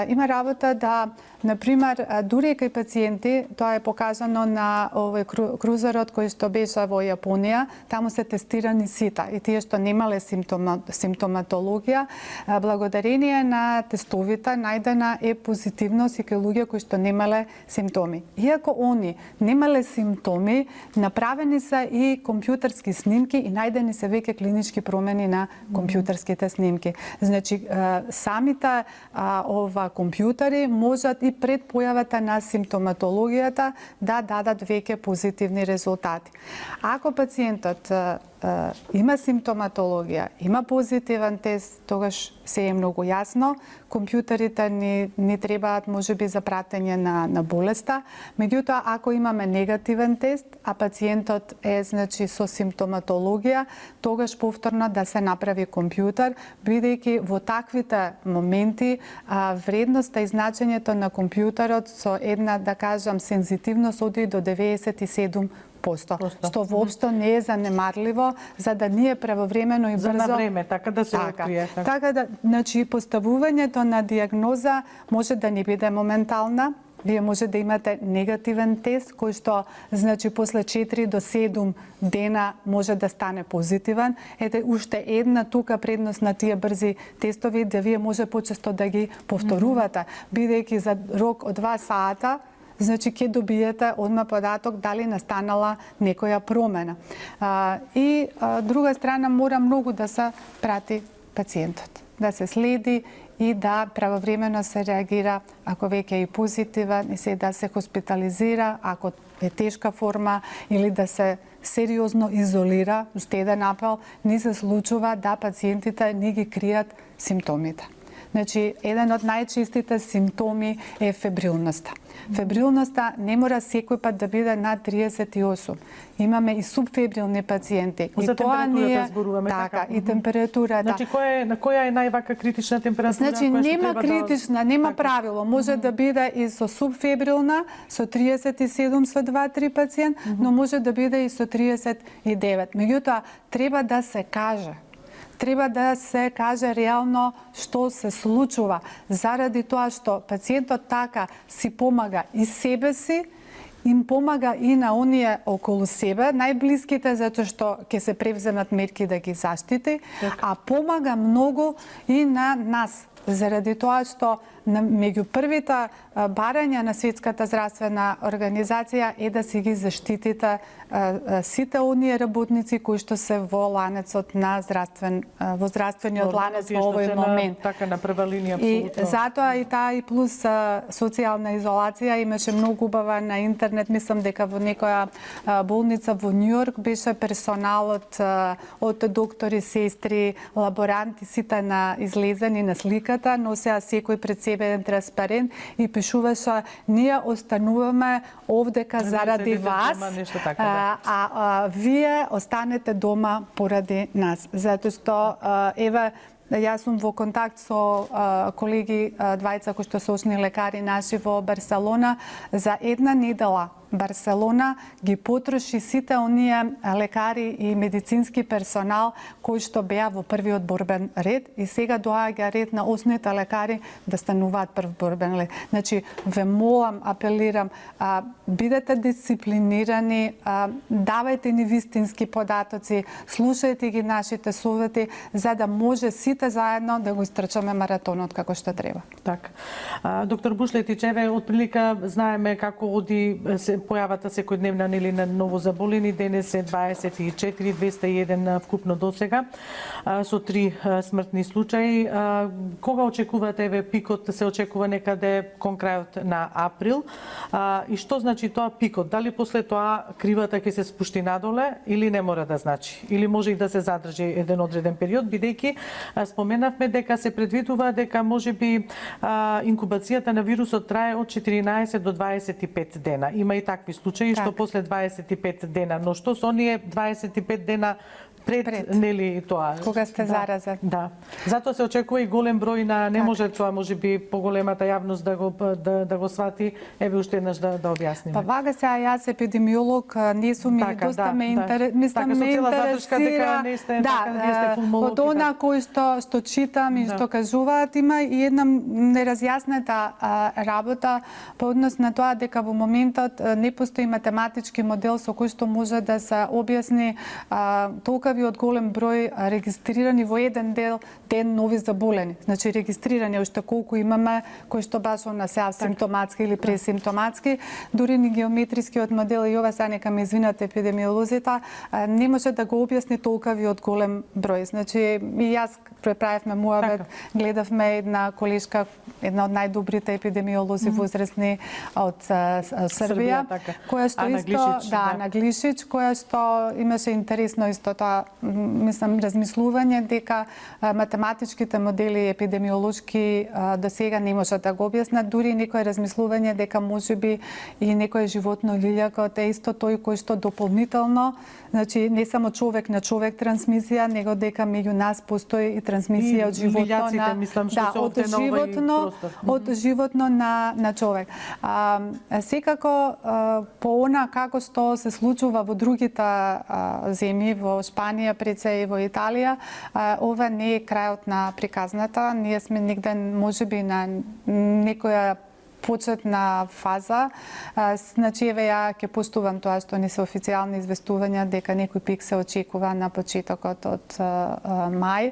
Има работа да, например, дури кај пациенти, тоа е покажано на овој крузерот кој што беше во Јапонија, таму се тестирани сите и тие што немале симптоматологија, благодарение на тестовите најдена е позитивност и кај луѓе кои што немале симптоми. Иако они немале симптоми, направени се и компјутерски снимки и најдени се веќе клинички промени на компјутерските снимки. Значи, самите ова компјутери можат и пред појавата на симптоматологијата да дадат веќе позитивни резултати. Ако пациентот има симптоматологија, има позитивен тест, тогаш се е многу јасно. Компјутерите ни требаат можеби за пратење на болеста. Меѓутоа, ако имаме негативен тест, а пациентот е значи со симптоматологија, тогаш повторно да се направи компјутер, бидејќи во таквите моменти вредноста и значењето на компјутерот со една, да кажам, сензитивност оди до 97%, што воопшто не е занемарливо, за да ние правовремено и брзо...
За на време, така да се открие.
Така да, значи, поставувањето на диагноза може да не биде моментална. Вие може да имате негативен тест, кој што, значи, после 4 до 7 дена може да стане позитивен. Ете, уште една тука предност на тие брзи тестови, да вие може почесто да ги повторувате, бидејќи за рок од 2 сата, значи ќе добиете одма податок дали настанала некоја промена. И друга страна мора многу да се прати пациентот, да се следи и да правовремено се реагира ако веќе е позитивен и се да се хоспитализира ако е тешка форма или да се сериозно изолира. Уште еден апел, не се случува да пациентите не ги кријат симптомите. Значи, еден од најчестите симптоми е фебрилноста. Фебрилноста не мора секој пат да биде над 38. Имаме и субфебрилни пациенти.
За температурата зборуваме,
така, и температурата.
Значи, која е највака критична температура?
Значи, нема критична, нема правило. Може да биде и со субфебрилна, со 37 со 2-3 пациент, но може да биде и со 39. Меѓутоа, треба да се каже. Треба да се каже реално што се случува, заради тоа што пациентот така си помага и себе си, им помага и на оние околу себе, најблиските, затоа што ќе се превземат мерки да ги заштити, а помага многу и на нас, заради тоа што меѓу првите барања на Светската здравствена организација е да си ги заштитите сите оние работници кои што се во ланецот на во здравствениот ланец во овој момент.
Така на прва линија,
апсолутно. И затоа и таа и плюс социјална изолација имаше многу убава на интернет. Мислам дека во некоја болница во Њујорк беше персоналот од доктори, сестри, лаборанти, сите излезени на сликата, носеа секој пред себе еден транспарент и пишуваше: ние остануваме овдека заради вас, а вие останете дома поради нас. Затоа што еве јас сум во контакт со колеги двајца кои што се очни лекари наши во Барселона. За една недела Барселона ги потроши сите оние лекари и медицински персонал кои што беа во првиот борбен ред и сега доаѓа ред на осните лекари да стануваат прв борбен ред. Значи, ве молам, апелирам, бидете дисциплинирани, давајте ни вистински податоци, слушајте ги нашите совети, за да може сите заедно да го истрчаме маратонот како што треба.
Така. Доктор Бушлетич, еве, отприлика знаеме како оди појавата секојдневна нели на ново заболени, денес е 24, 201 вкупно досега, со 3 смртни случаи. Кога очекувате, еве, пикот се очекува некаде кон крајот на април, и што значи тоа пикот? Дали после тоа кривата ќе се спушти надоле или не мора да значи? Или може и да се задржи еден одреден период, бидејќи споменавме дека се предвидува дека можеби инкубацијата на вирусот трае од 14 до 25 дена. Има и такви случаи што
Така.
после 25 дена, но што со оние 25 дена пред нели тоа
Кога сте заразен.
Да. Затоа се очекува и голем број на не може тоа можеби поголемата јавност да го свати, еве уште еднаш да објасниме.
Па вага сега јас епидемиолог не сум и доста ме
мислам ме интересира
вие сте
пулмолог.
од она кој што читам и што кажуваат, има и една неразјасната работа по однос на тоа дека во моментот не постои математички модел со кој што може да се објасни толкави од голем број регистрирани во еден ден нови заболени. Значи регистрирани уште колку имаме, кои што баш на се симптоматски или пресимптоматски, дури ни геометрискиот модел и ова сега нека ме извинат епидемиолозите, не може да го објасни толкави од голем број. Значи и јас преправивме муавет, гледавме една колешка, една од најдобрите епидемиолози возрастни од Србија, која што исто на Глишич, која што имаше интересно исто тоа, мислам, размислување дека математичките модели епидемиолошки до сега не можат да го објаснат, дури некое размислување дека можеби и некое животно лилјакот е исто тој кој што дополнително, значи не само човек на човек трансмисија, него дека меѓу нас постои и трансмисија од животно на
мислам, што
од животно на човек. Секако по она како што се случува во другите земји, во Шпанија, пред се и во Италија, ова не е крајот на приказната. Ние сме негде можеби на некоја почетна фаза. Значи, еве ја ќе поштувам тоа што не се официјални известувања дека некој пик се очекува на почетокот од мај.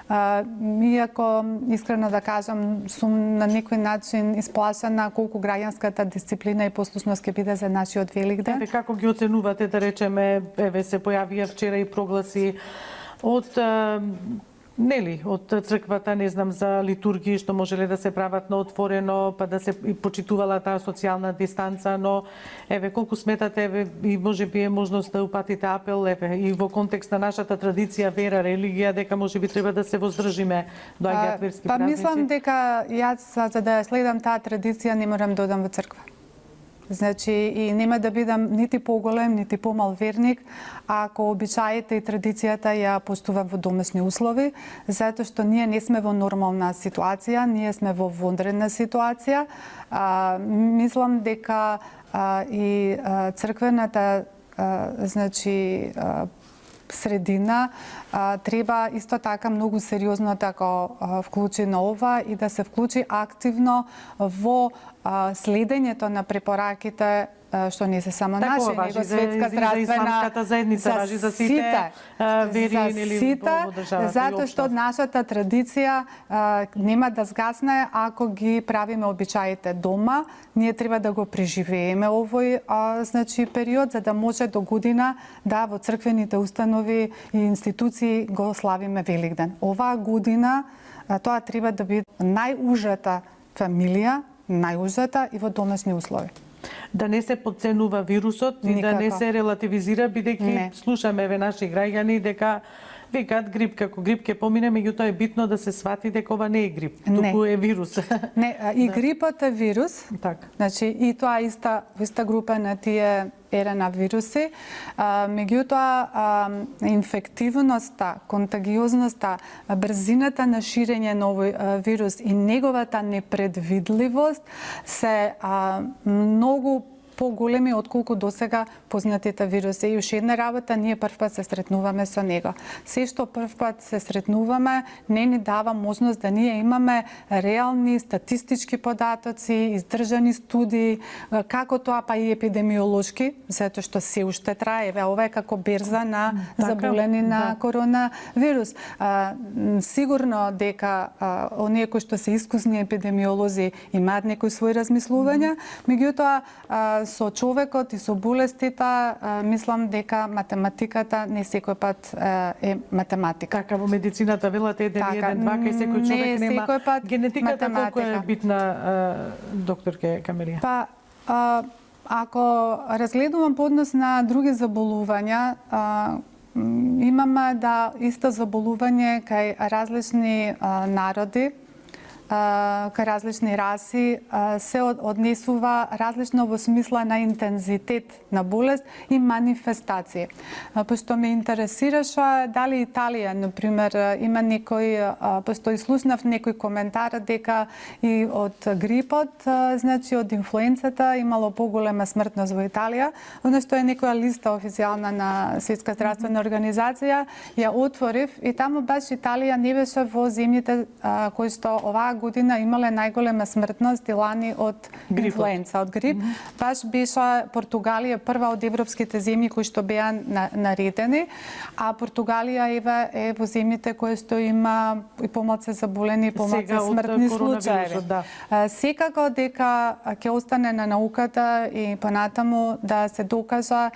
Иако, искрено да кажам, сум на некој начин исплашена колку граѓанската дисциплина и послушност ќе биде за нашиот Великден.
Еве како ги оценувате, да речеме, еве се појавија вчера и прогласи од од црквата, не знам, за литургии што можеле да се прават на отворено, па да се почитувала таа социјална дистанца, но еве колку сметате, еве и можеби е можност да упатите апел, еве и во контекст на нашата традиција, вера, религија, дека можеби треба да се воздржиме доаѓаат верски празници.
Па мислам дека јас за да следам таа традиција не морам да одам во црква. Значи, и нема да бидам нити поголем, нити помал верник, ако обичаите и традицијата ја поштувам во домашни услови, затоа што ние не сме во нормална ситуација, ние сме во вонредна ситуација. Мислам дека и црквената значи средина треба исто така многу сериозно да го вклучи на ова и да се вклучи активно во следењето на препораките што не се само наши, него светска здравствена
исламската заедница, важи за сите вери или во државата.
Затоа што нашата традиција нема да згасне ако ги правиме обичаите дома. Ние треба да го преживееме овој значи период за да може до година да во црквените установи и институции го славиме Великден. Оваа година тоа треба да биде најужата фамилија, најужата и во домашни услови.
Да не се подценува вирусот и да не се релативизира, бидејќи слушаме еве наши граѓани дека викаат грип како грип ќе помине, меѓутоа е битно да се свати дека ова не е грип, туку е вирус.
Не, и грипот е вирус.
Така.
Значи и тоа иста група на тие РНА вируси, меѓутоа инфективноста, контагиозноста, брзината на ширење на овој вирус и неговата непредвидливост се многу поголеми отколку досега познатите вируси. И уште една работа, ние првпат се сретнуваме со него. Се што првпат се сретнуваме, не ни дава можност да ние имаме реални статистички податоци, издржани студии, како тоа па и епидемиолошки, затоа што се уште трае. Еве, ова е како берза на заболени на коронавирус. Сигурно дека оние кои што се искусни епидемиолози имаат некои своји размислувања, меѓутоа со човекот и со болестите, мислам дека математиката не секој пат е математика.
Така, во медицината велате 1-1-2, кај секој човек нема. Генетиката колку е битна, докторке Камелија?
Па, ако разгледувам по однос на други заболувања, имаме да исто заболување кај различни народи, кај различни раси се однесува различно во смисла на интензитет на болест и манифестации. Пошто ме интересираше дали Италија, например, има некој, пошто слушнав некој коментар дека и од грипот, значи од инфлуенцата имало поголема смртност во Италија, одно што е некоја листа официјална на Светска здравствена организација, ја отворив и таму баш Италија не беше во земјите кои што оваа година имале најголема смртност и лани од инфлуенца, од грип. Баш беше Португалија прва од европските земји кои што беа наредени, а Португалија е во земјите кои што има и помалку заболени и помалку смртни случаи.
Да.
Секако дека ќе остане на науката и понатаму да се докажа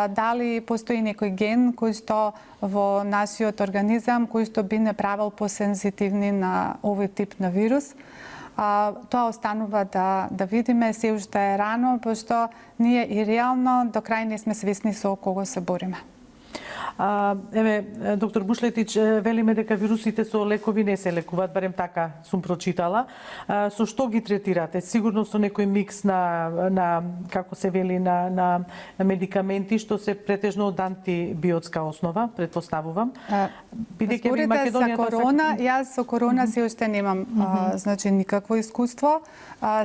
дали постои некој ген кој што во нашиот организам кој што би не правил посензитивни на овој тип на вирус. Тоа останува да видиме, се уште е рано, пошто ние и реално до крај не сме свесни со кого се бориме.
Еве, доктор Бушлетич, велиме дека вирусите со лекови не се лекуваат, барем така сум прочитала. Со што ги третирате? Сигурно со некој микс на како се вели, на медикаменти што се претежно од антибиотска основа, претпоставувам.
Бидејќи ви Македонија за корона, јас со корона се уште немам значи никакво искуство.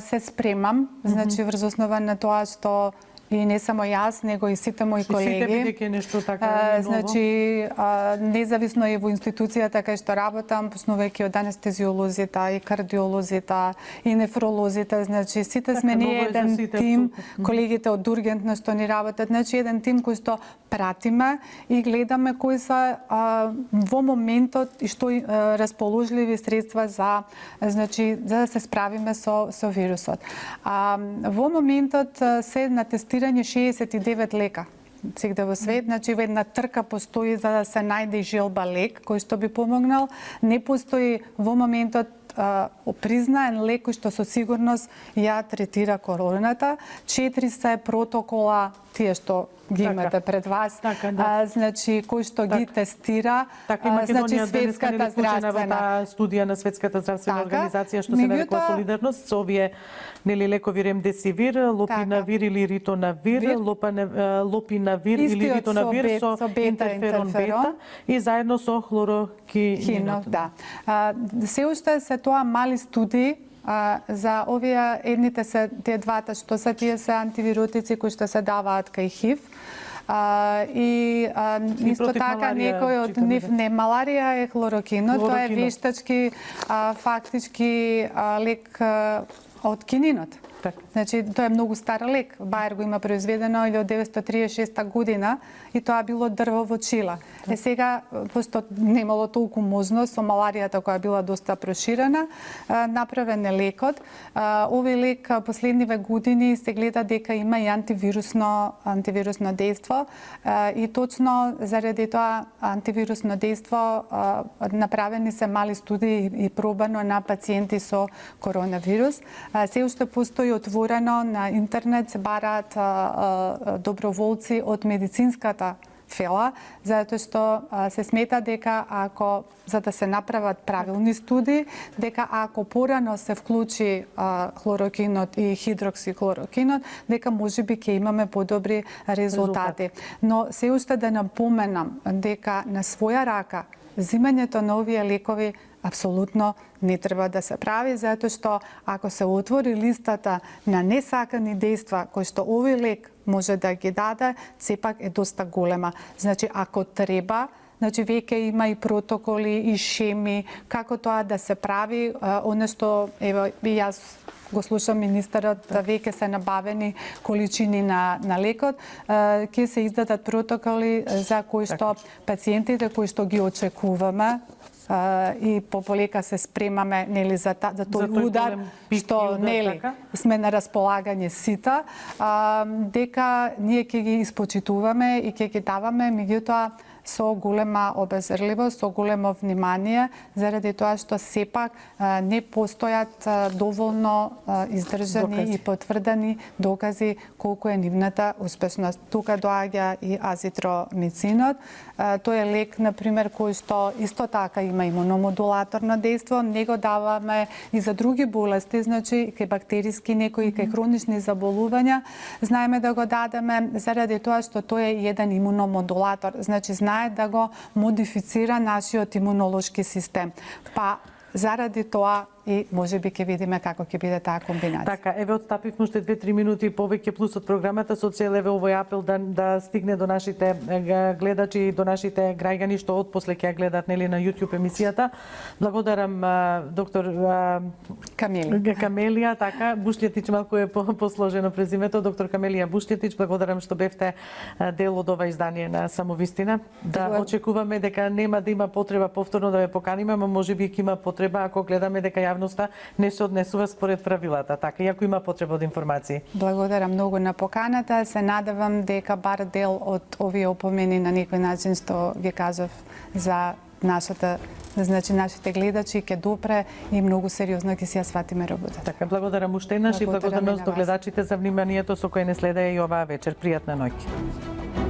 Се спремам, значи врз основа на тоа што и не само јас, него и сите мои колеги.
Сите бидејќи нешто така ново.
Значи, независно и во институцијата кај што работам, почнувајќи од анестезиолозите и кардиолозите и нефролозите, значи сите сме ние еден тим, колегите од ургентно што ни работат, значи еден тим кој што пратиме и гледаме кои се во моментот и што расположливи средства за да се справиме со вирусот. Во моментот се на тестирање 69 лека сегде во свет, значи една трка постои за да се најде желба лек кој што би помогнал. Не постои во моментот признаен лек кој што со сигурност ја третира короната. 4 се протокола тие што ги имате пред вас, значи кој што ги тестира,
значи Светската здравствена студија на Светската здравствена организација што се нарекува Солидарност со овие нели лекови ремдесивир, лопинавир или ритонавир, лопинавир или ритонавир со интерферон бета и заедно со хлорокининот.
Да. Се уште се тоа мали студии. За овие едните се тие двата што се тие се антивиротици кои што се даваат кај ХИВ. И исто така некој од нив не маларија е хлорокинот, тоа е вештачки фактички лек од кининот. Значи, тоа е многу стар лек. Бајер го има произведено 1936 година и тоа било дрво во Чила. Сега, пошто немало толку можност, со маларијата која била доста проширена, направен е лекот. Овој лек последниве години се гледа дека има и антивирусно дејство и точно заради тоа антивирусно дејство направени се мали студии и пробано на пациенти со коронавирус. Се уште постои отворено на интернет, се бараат доброволци од медицинската фела, затоа што се смета дека за да се направат правилни студии, дека ако порано се вклучи хлорокинот и хидроксихлорокинот, дека можеби ќе имаме подобри резултати. Но се уште да напоменам дека на своја рака земањето на овие лекови апсолутно не треба да се прави, затоа што ако се отвори листата на несакани дејства кои што овој лек може да ги даде, сепак е доста голема. Значи, ако треба, значи веќе има и протоколи и шеми како тоа да се прави, оно што ево и јас го слушам министерот, веќе се набавени количини на лекот, ќе се издадат протоколи за кои што пациентите кои што ги очекуваме и пополека се спремаме нели за тој удар што нели сме на располагање сите, дека ние ќе ги испочитуваме и ќе ги даваме, меѓутоа со голема обезрливост, со големо внимание, заради тоа што сепак не постојат доволно издржани и потврдени докази колку е нивната успешност. Тука доаѓа и азитромицинот. Тој е лек, например, кој што исто така има имуномодулаторно дејство. Не го даваме и за други болести, значи кај бактериски некои, кај хронични заболувања. Знаеме да го дадеме заради тоа што тој е еден имуномодулатор. Значи знае да го модифицира нашиот имунолошки систем. Па заради тоа и можеби ќе видиме како ќе биде таа комбинација.
Така, еве отстапивме уште 2-3 минути повеќе плюс од програмата со цел еве овој апел да стигне до нашите гледачи и до нашите граѓани што отпосле ќе гледаат нели на YouTube емисијата. Благодарам доктор Камелија, така, Бушлетич, малку е посложено презимето, доктор Камелија Бушлетич, благодарам што бевте дел од ова издание на Самовистина. Да очекуваме дека нема да има потреба повторно да ве поканиме, ама можеби ќе има потреба ако гледаме дека јавноста не се однесува според правилата, така и ако има потреба од информации.
Благодарам многу на поканата. Се надевам дека бар дел од овие опомени на некој начин што ви кажав за нашите гледачи ќе допре и многу сериозно ќе си ја сватиме работата.
Така, благодарам уште еднаш и благодарност до гледачите за вниманието со кое не следеа и оваа вечер. Пријатна ноќ.